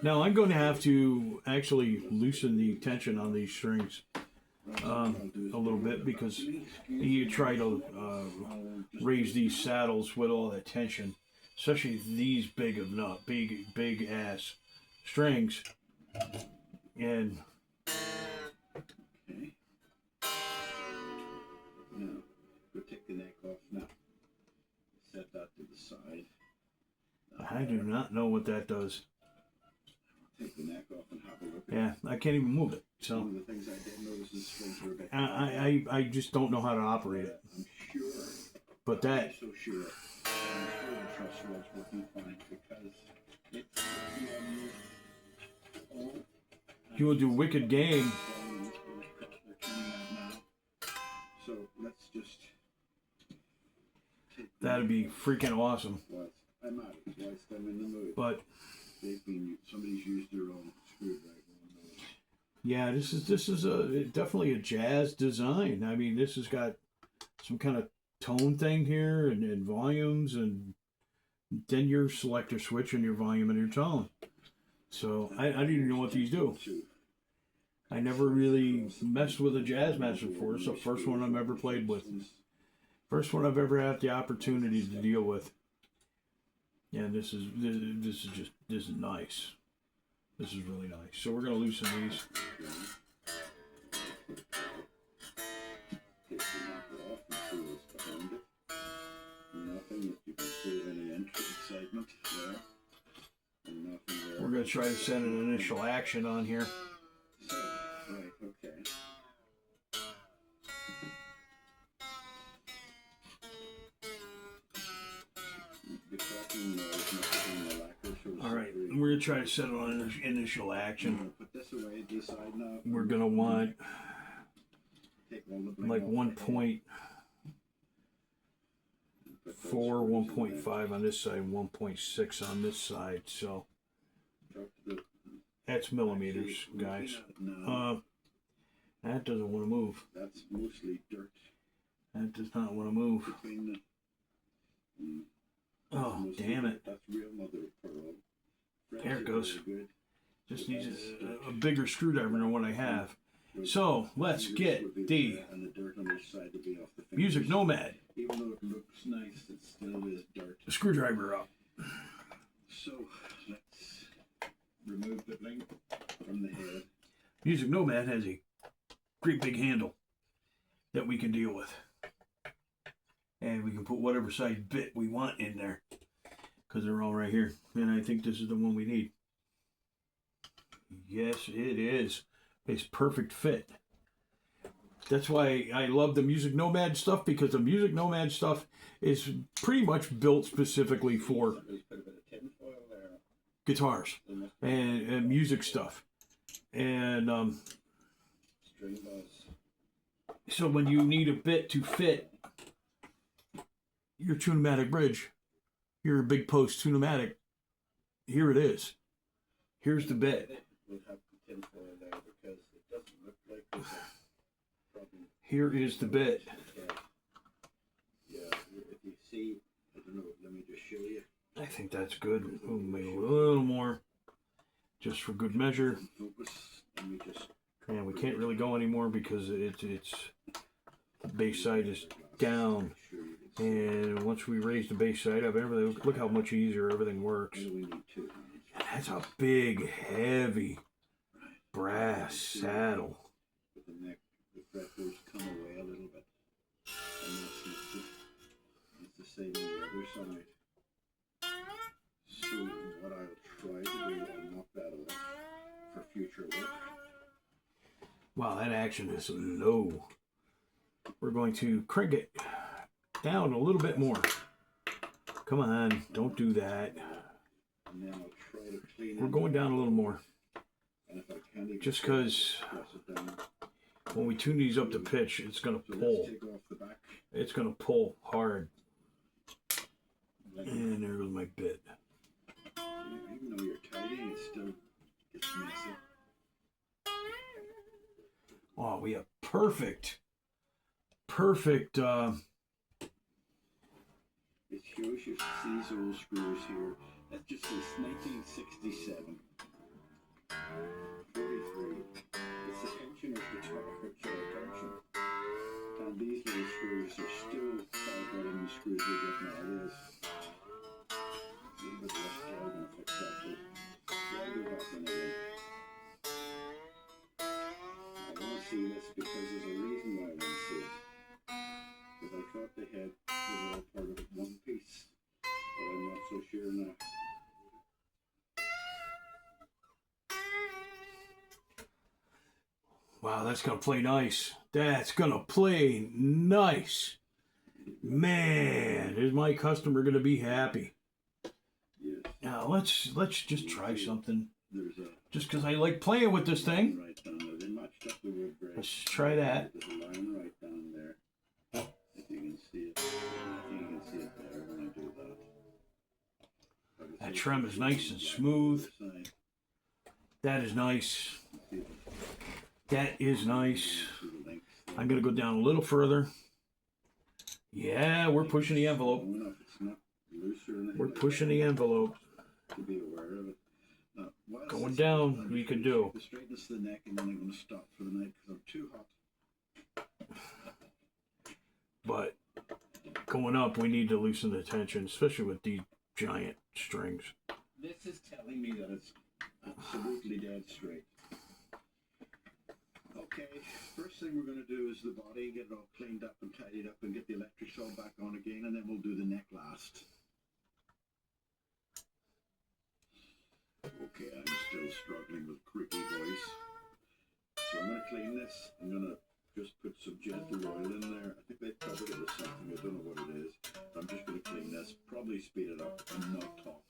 Now I'm going to have to actually loosen the tension on these strings a little bit, because you try to raise these saddles with all that tension, especially these big ass strings. And okay. Now, we'll take the neck off now. Set that to the side. I do not know what that does. Take the neck off and have a look. Yeah, I can't even move it. So One of the things I did notice is strings were a bit. I just don't know how to operate it. I'm sure. But that, I'm so sure. I'm sure the truss rod's working fine because it's all. you will do wicked game. So let's just. That'd be freaking awesome. I'm out. Whilst I'm in the mood. But Somebody's used their own screwdriver on those. yeah, this is definitely a jazz design. I mean, this has got some kind of tone thing here, and volumes, and then your selector switch and your volume and your tone. So I don't even know what these do. I never really messed with a Jazzmaster before. It's the first one I've ever played with. First one I've ever had the opportunity to deal with. Yeah, this is nice. This is really nice. So we're gonna loosen these. We're gonna try to send an initial action on here. So, right, okay. All right, we're gonna try to set it on an initial action. Put this away, decide now. We're gonna want Take all the blame like off 1.4, the head. 1.5 on this side, 1.6 on this side. So Drop the- that's millimeters, See, guys. looking at it now, That doesn't want to move. that's mostly dirt That does not want to move. between the. Oh, mostly damn dirt. it. That's real mother of pearl. French There it is goes. very good. Just needs a bigger screwdriver than what I have. So let's This get would be the there, and the dirt on this side would be off the Music fingers. Nomad Even though it looks nice, it still is dirt. screwdriver up. So let's remove the bling from the head. Music Nomad has a great big handle that we can deal with. And we can put whatever size bit we want in there, because they're all right here. And I think this is the one we need. Yes, it is. It's perfect fit. That's why I love the Music Nomad stuff, because the Music Nomad stuff is pretty much built specifically for Somebody's put a bit of tinfoil there. guitars and music stuff. And String buzz. so when you need a bit to fit your Tunematic bridge, your big post Tunematic, here it is. Here's the bit. We'll have the tinfoil there because it doesn't look like there's a problem. Here is the bit. Okay. Yeah, if you see, I don't know, let me just show you. I think that's good. We'll make a little more, just for good measure. Focus. Let me just. And we can't really go anymore because it's the bass side is down. And once we raise the bass side up, everything, look how much easier everything works. What do we need to? That's a big, heavy brass saddle. With the neck, the fretboards come away a little bit. And it's the same on the other side. So what I'll try to do, I'll knock that off for future work. Wow, that action is low. We're going to crank it down a little bit more. Come on, don't do that. And then I'll try to clean We're going down a little more. And if I can't even Just because press it down, when we tune these up to pitch, it's going to so pull. let's take off the back. It's going to pull hard. Like, And there goes my bit. even though you're tidying, it still gets messy. Oh, we have perfect. It shows you these old screws here. That just says 1967. 43. It's the tension of the torsion. And these little screws are still better than the screws we get nowadays. A little bit less gel gonna fix that, but they'll go back in again. I want to see this because there's a reason why I want to see it. Because I thought they had was all part of one piece, but I'm not so sure now. Wow, that's going to play nice. That's going to play nice. Man, is my customer going to be happy. Yes. Now, let's just try something. There's a Just because I like playing with this thing. right down there. They matched up the wood grain. Let's try that. There's a line right down there. If you can see it. I think you can see it there when I do that. That trem is nice and smooth. That is nice. That is nice. I'm going to go down a little further. Yeah, we're pushing the envelope. We're pushing the envelope. To be aware of it. Now, Going down, we could do. The straightness of the neck, and then I'm going to stop for the night because I'm too hot. But going up, we need to loosen the tension, especially with these giant strings. This is telling me that it's absolutely dead straight. Okay, first thing we're going to do is the body, get it all cleaned up and tidied up and get the electrics all back on again, and then we'll do the neck last. Okay, I'm still struggling with creaky voice. So I'm going to clean this. I'm going to just put some gentle oil in there. I think they covered it with something. I don't know what it is. I'm just going to clean this, probably speed it up and not talk.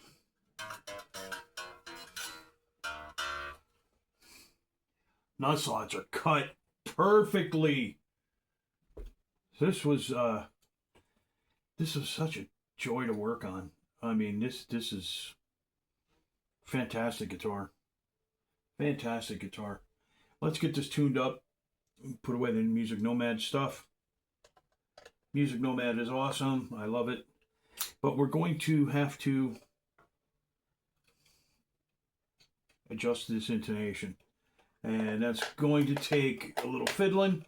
Nut slots are cut perfectly. This was such a joy to work on. I mean, this is fantastic guitar. Fantastic guitar. Let's get this tuned up. Put away the Music Nomad stuff. Music Nomad is awesome. I love it. But we're going to have to adjust this intonation. And that's going to take a little fiddling.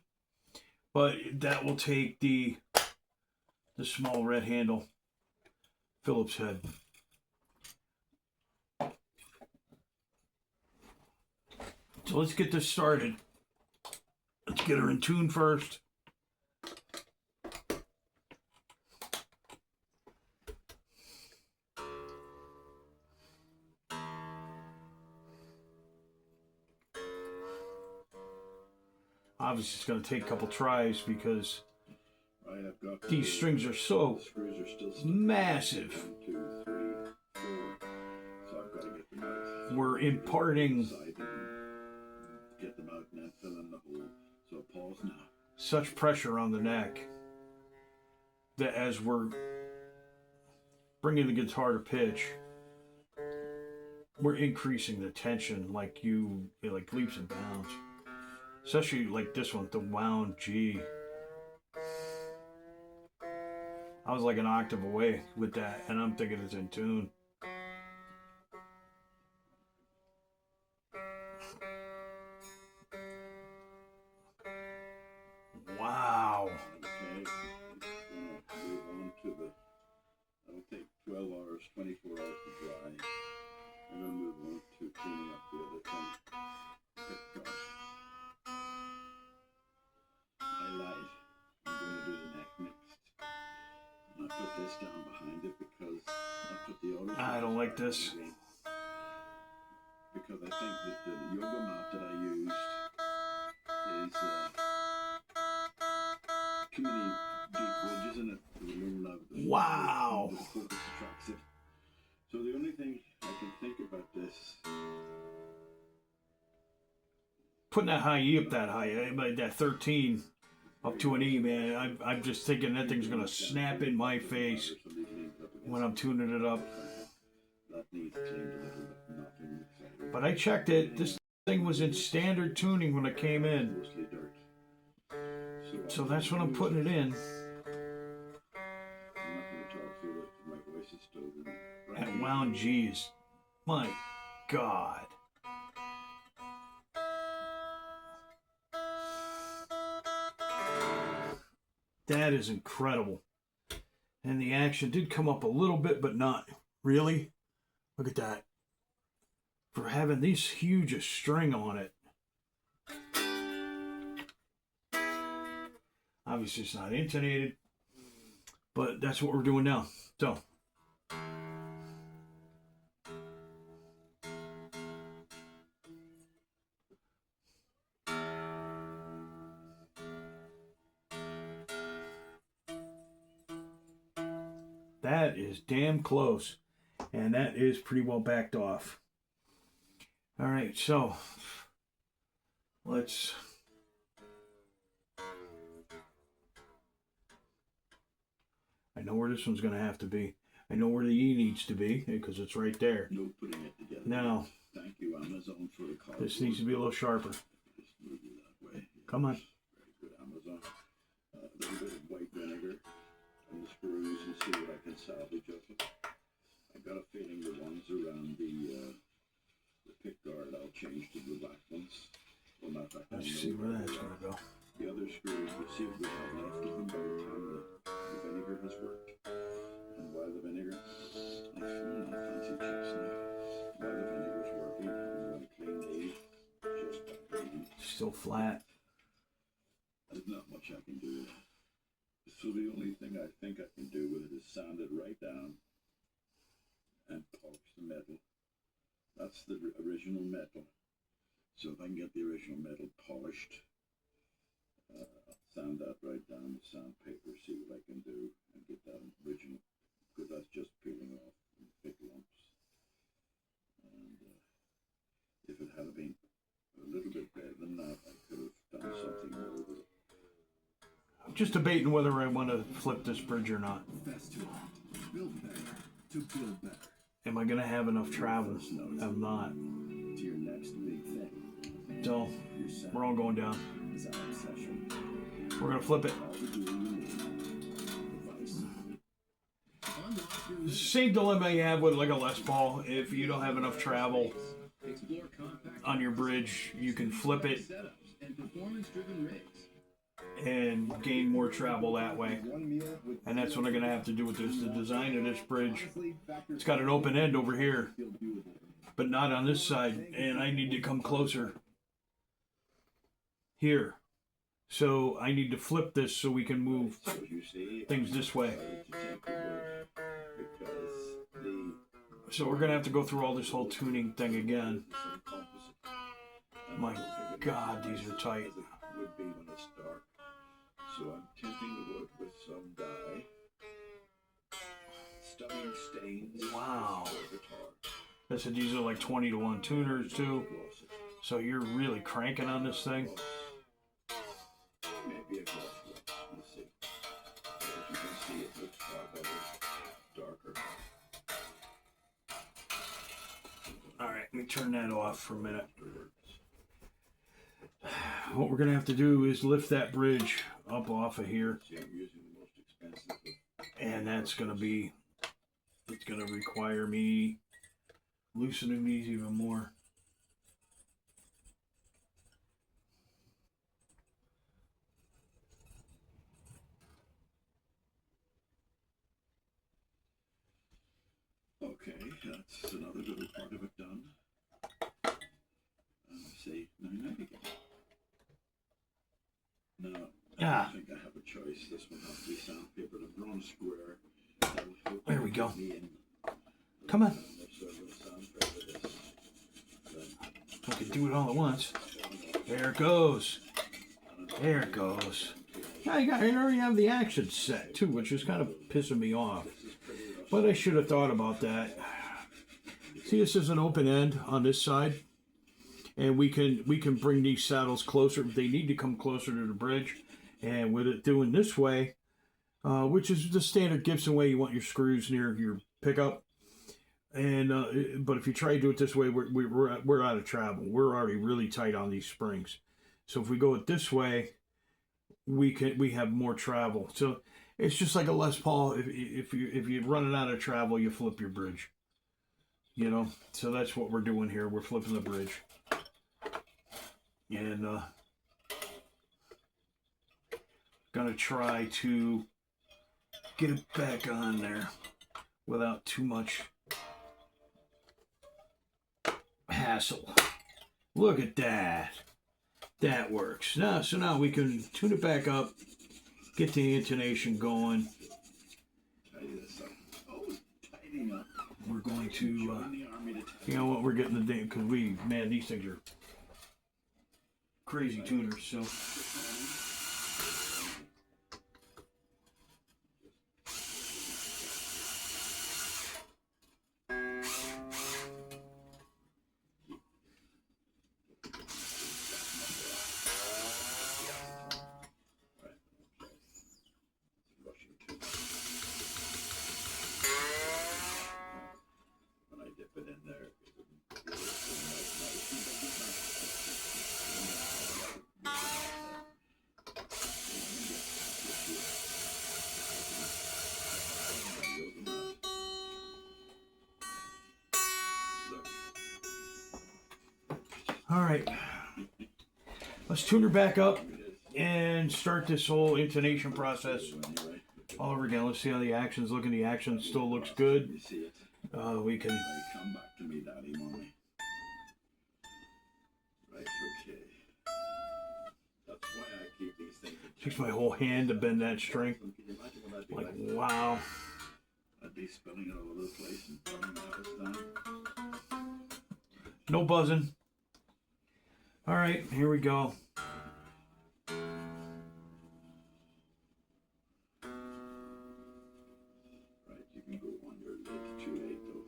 But that will take the small red handle Phillips head. So let's get this started. Let's get her in tune first. Obviously, it's going to take a couple tries because Right, I've got these strings are so screws are still stuck. massive. 1, 2, 3, 4. So I've got to get them out. We're imparting Side and get them out and then fill in the hole. So pause now. such pressure on the neck that as we're bringing the guitar to pitch, we're increasing the tension like leaps and bounds. Especially like this one, the wound G. I was like an octave away with that, and I'm thinking it's in tune. Wow. Okay. Move on to the. That'll take 12 hours, 24 hours to dry. I'm going to move on put this down behind it because I put the auto. I don't like this. Because I think that the yoga mat that I used is too many deep ridges in it. Wow. The focus attracts it. So the only thing I can think about this. Putting that high E up that high, that 13 up to an E, man. I'm just thinking that thing's gonna snap in my face when I'm tuning it up. But I checked it. This thing was in standard tuning when it came in. So that's when I'm putting it in. At wound G's. My God. That is incredible. And the action did come up a little bit, but not really. Look at that. For having this huge a string on it. Obviously it's not intonated, but that's what we're doing now. So. That is damn close. And that is pretty well backed off. All right, so let's... I know where this one's going to have to be. I know where the E needs to be because it's right there. No putting it together. Now, thank you, Amazon, for the card. This needs to be a little sharper. Just move it that way. Come on. Very good, Amazon. A little bit of white vinegar on the screws and see what I can salvage of it. I got a feeling the ones around the pick guard I'll change to the black ones. Well, not that. Let's see where that's going to go. The other screws, we'll see what we have left of them by the time the vinegar has worked. And while the vinegar, I fancy chips now. While the vinegar's working, I'm going to clean these just by hand. Still flat. There's not much I can do. So the only thing I think I can do with it is sand it right down and polish the metal. That's the original metal. So if I can get the original metal polished, sand that right down with sandpaper, see what I can do, and get that original, because that's just peeling off in big lumps. And if it had been a little bit better than that, I could have done something more with it. I'm just debating whether I want to flip this bridge or not. Build better to build better. Am I going to have enough travel? I'm not. To your next big thing. So, we're all going down. Is our obsession. We're going to flip it. Same dilemma you have with like a Les Paul. If you don't have enough travel on your bridge, you can flip it and gain more travel that way. And that's what I'm going to have to do with this. The design of this bridge, it's got an open end over here, but not on this side. And I need to come closer here. So I need to flip this so we can move things this way. So we're going to have to go through all this whole tuning thing again. My God, these are tight. So I'm tinting the wood with some dye. Stunning stains. Wow. I said these are like 20-to-1 tuners too. So you're really cranking on this thing. Maybe a gloss look. We'll see. As you can see, it looks far better, darker. Alright, let me turn that off for a minute. What we're going to have to do is lift that bridge up off of here. And that's going to be, it's going to require me loosening these even more. Okay, that's another little part of it done. See, now again. No, I don't think I have a choice. This one has to be sandpapered. I've drawn a square go. Come on. I can do it all at once. There it goes. There it goes. I already have the action set too, which is kind of pissing me off. But I should have thought about that. See, this is an open end on this side, and we can bring these saddles closer. They need to come closer to the bridge, and with it doing this way, which is the standard Gibson way, you want your screws near your pickup. And but if you try to do it this way, we're out of travel. We're already really tight on these springs. So if we go it this way, we have more travel. So it's just like a Les Paul. If you're running out of travel, you flip your bridge. You know, so that's what we're doing here. We're flipping the bridge, and gonna try to get it back on there without too much hassle. Look at that. That works. Now, so now we can tune it back up, get the intonation going. We're going to, you know what, we're getting the damn, because man, these things are crazy tuners, so. All right, let's tune her back up and start this whole intonation process all over again. Let's see how the action's looking. The action still looks good. We can. Come back to me, Daddy, Mommy. Right, okay. That's why I keep these things. Takes my whole hand to bend that string. Like, wow. I'd be spilling it all over the place and burning the house down. No buzzing. All right, here we go. Right, you can go on your lid. Too late though.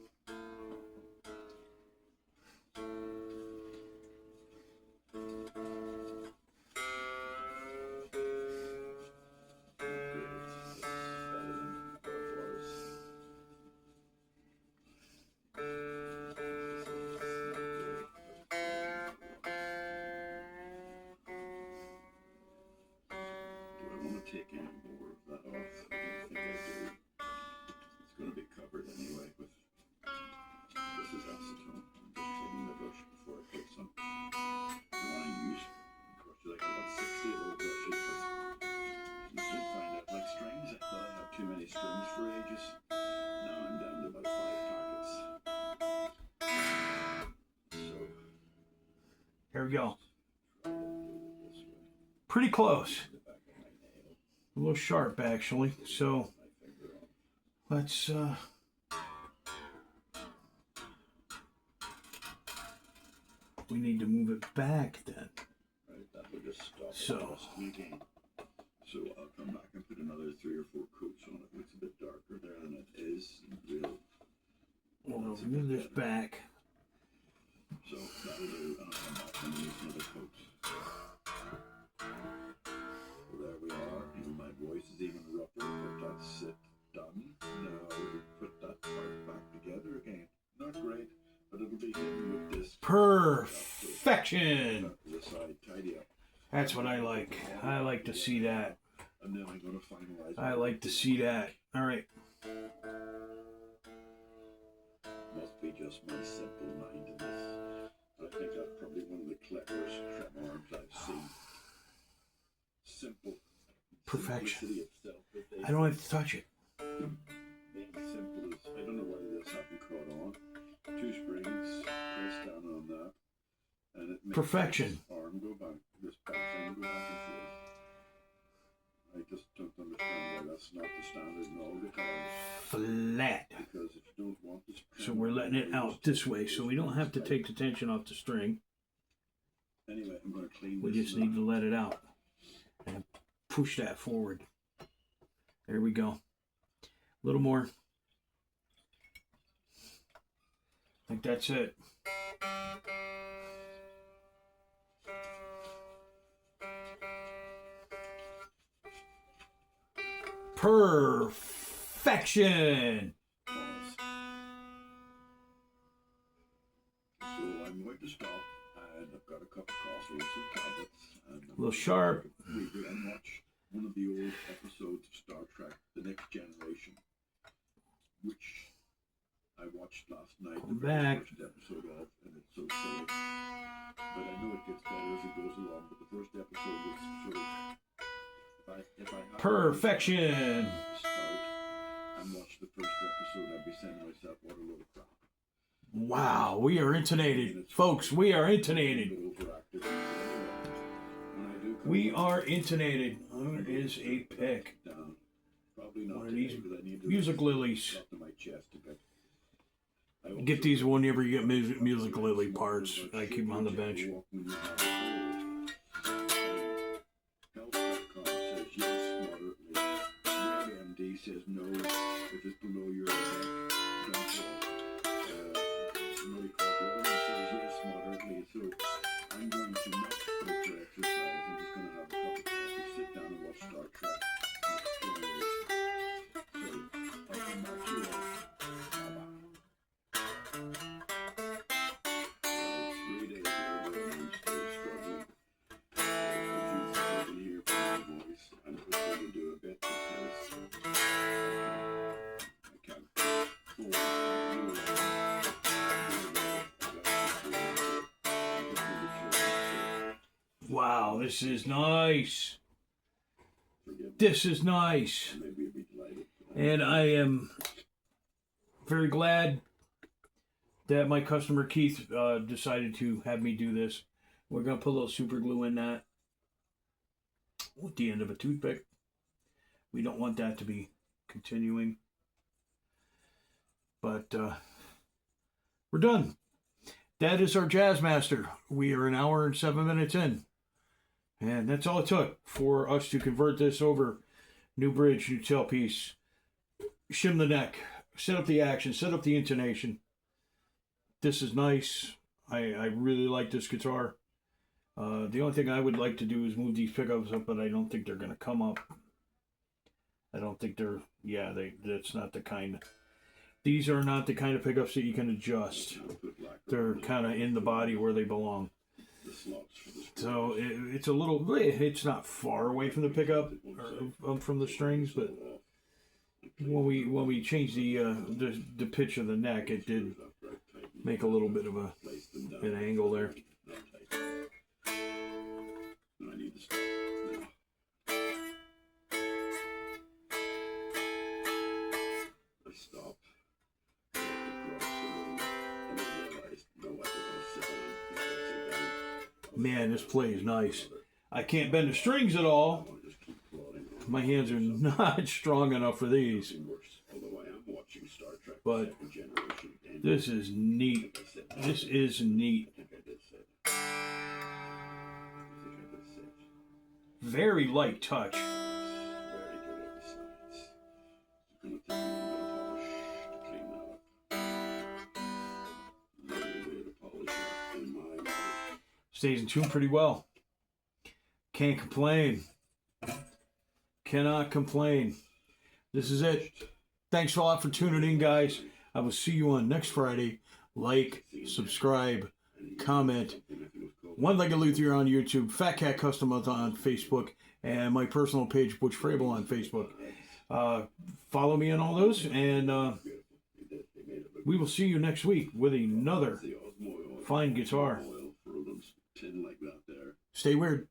Take any more of that off. I don't think I do. It's going to be covered anyway with this is acetone. I'm just cleaning the brush before I put some. You want to use brushes like about 60 of those brushes because you should find out like strings. I thought I had too many strings for ages. Now I'm down to about 5 packets. So Here we go. Pretty close. A little sharp, actually. So let's we need to move it back then. right, that will just stop. So Again. So I'll come back and put another 3 or 4 coats on it. It's a bit darker there than it is. we'll move this back. So that'll do, and I'll come back and use another coat. There we are, and my voice is even rougher, but that's it done. Now we put that part back together again. Not great, but it'll be hidden with this. Perfection! To the side, tidy up. That's what I like. I like to see that. And then I'm going to finalize. I like to see that. All right. Must be just my simple mind in this. I think that's probably one of the cleverest tremolo I've seen. Simple. Perfection. Itself, I don't have to touch it. being simple as, I don't know whether this hasn't caught on. 2 springs, press down on that, and it makes Perfection. this arm go back, this back thing go back and forth. I just don't understand why that's not the standard in all guitars. Flat. So we're letting it out this way, so we don't have to take the tension off the string. Anyway, I'm going to clean We this just need to let it out and push that forward. There we go. A little more. I think that's it. Perfection. pause. So I'm going to stop, and I've got a cup of coffee and some tablets. And A little sharp. We go and watch one of the old episodes of Star Trek, The Next Generation, which I watched last night. Come the back. First episode of, and it's so silly. But I know it gets better as it goes along. But the first episode was sort of, if I had Perfection. to start and watch the first episode, I'd be saying to myself, what a load of crap. Wow, we are intonated. Folks, we are intonated. We are intonated. There is a pick. Probably not One of these today, because I need to music lilies. up to my chest a bit. I Get these whenever you get music lily parts. I keep them on the bench. Health.com says yes, moderately. WebMD says no, if it's below your neck, don't go. Somebody called the other one says yes, moderately. So I'm going to not go for exercise. I'm just going to have a cup of coffee, sit down and watch Star Trek. So I'll come back to you all. Bye-bye. 3 days later, I'm still struggling. As you can hear from my voice, I'm hoping to do a bit because I can't afford Wow, this is nice. This is nice. maybe be delighted. And I am very glad that my customer Keith decided to have me do this. We're going to put a little super glue in that with the end of a toothpick. We don't want that to be continuing. But we're done. That is our Jazzmaster. We are 1 hour and 7 minutes in. And that's all it took for us to convert this over. New bridge, new tailpiece. Shim the neck. Set up the action. Set up the intonation. This is nice. I really like this guitar. The only thing I would like to do is move these pickups up, but I don't think they're going to come up. I don't think they're... Yeah, that's not the kind... These are not the kind of pickups that you can adjust. They're kind of in the body where they belong. So it's a little... It's not far away from the pickup, or from the strings, but when we changed the pitch of the neck, it did make a little bit of an angle there. I need to stop now. I stopped. I looked across the room and I realized no, I was sitting down. Man, this play is nice. I can't bend the strings at all. I just keep plodding on. My hands are not strong enough for these. Although I am watching Star Trek But Second Generation. And this is neat. This is neat. I think I did say it. Very light touch. Very good exercise. It's going to take me a bit of polish to clean that up. A little bit of polish in my mouth. Stays in tune pretty well. Can't complain. Cannot complain. This is it. Thanks a lot for tuning in, guys. I will see you on next Friday. Like, subscribe, comment. One Legged Luthier on YouTube, Fat Cat Custom on Facebook, and my personal page, Butch Frable, on Facebook. Follow me on all those, and we will see you next week with another fine guitar. Stay weird.